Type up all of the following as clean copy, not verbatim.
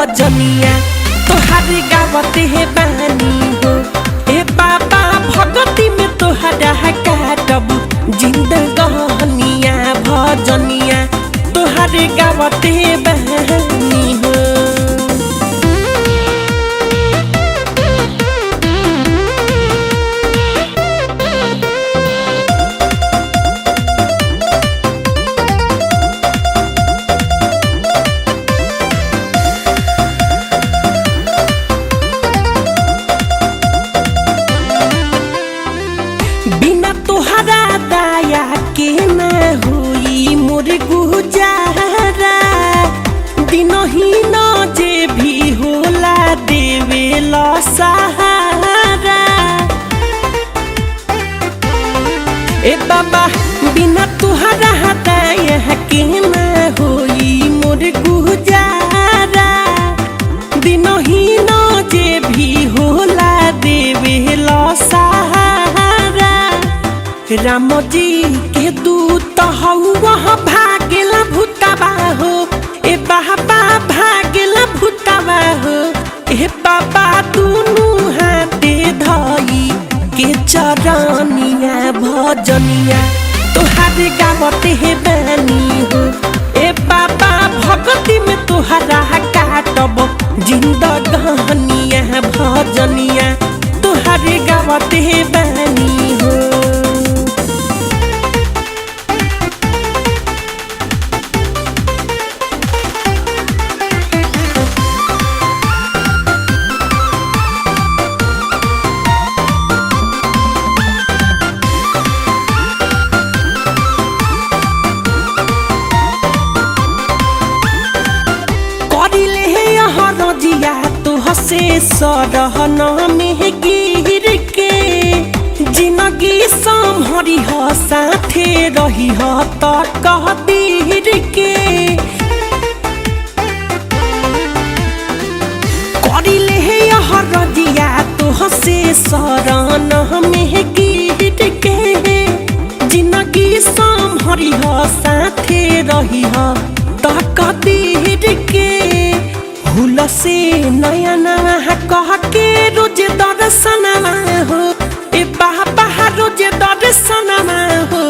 भजनिया तोहर गावते है बानी हो। ए बाबा भगती में तोहरा काटब जिंदगानिया भजनिया तोहर गावते बानी हो। बिना तोहरा दया के न हुई मोर गुजारा। दिनही न जे भी होला देवेला सहारा। ए बाबा बिना तोहरा दया के न हुई मोर गुजारा। दिनही न जे भी होला देवेला सहारा। राम जी के दूत वहाँ भागेला भूतबा हो। ए बाबा भागेला भूतबा हो। ए बाबा दुनू हाथे धई के चरनिया भजनिया तोहर गावते है बानी हो। ए बाबा भगती में तोहरा काटब जिंदगानिया भजनिया तोहर गावते है बानी हो। रजिया तो हसे सरहन में गिर के जिंदगी संभरी ह साथे रही ह त कहबीर के। करिले यह रजिया तो हसे सरहन में गिर के जिंदगी संभरी ह साथे रही ह त कहबीर के। भूल से नया नया कह के रोज दर्शनमा हो। ए बाबा रोज दर्शनमा हो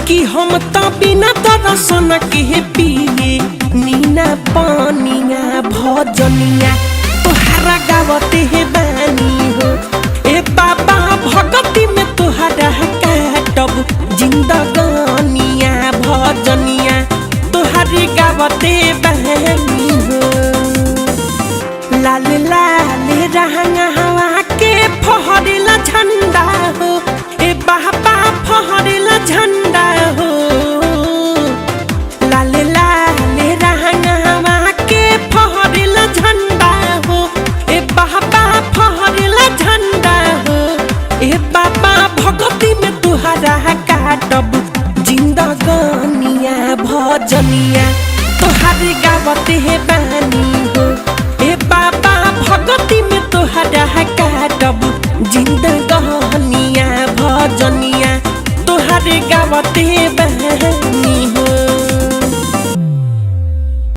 कि हम तो बिना दर्शन के पिए नीना पानिया भजनिया तोहरा गावते है बानी हो। ए बाबा भगती में तोहरा काटब जिंदगानिया भजनिया तोहर गावते बानी हो। लाल लाल रहंगा हवा के फहरेला झंडा हो। ए बाबा फहरेला झंडा हो। लाल लाल रहंगा हवा के फहरेला झंडा हो। ए बाबा फहरेला झंडा हो। ए बाबा भगती में तोहरा काटब जिंदगानिया भजनिया तोहर गावते है बानी हो। बाबा भगती में तोहरा काटब जिंदगानिया भजनिया तोहर गावते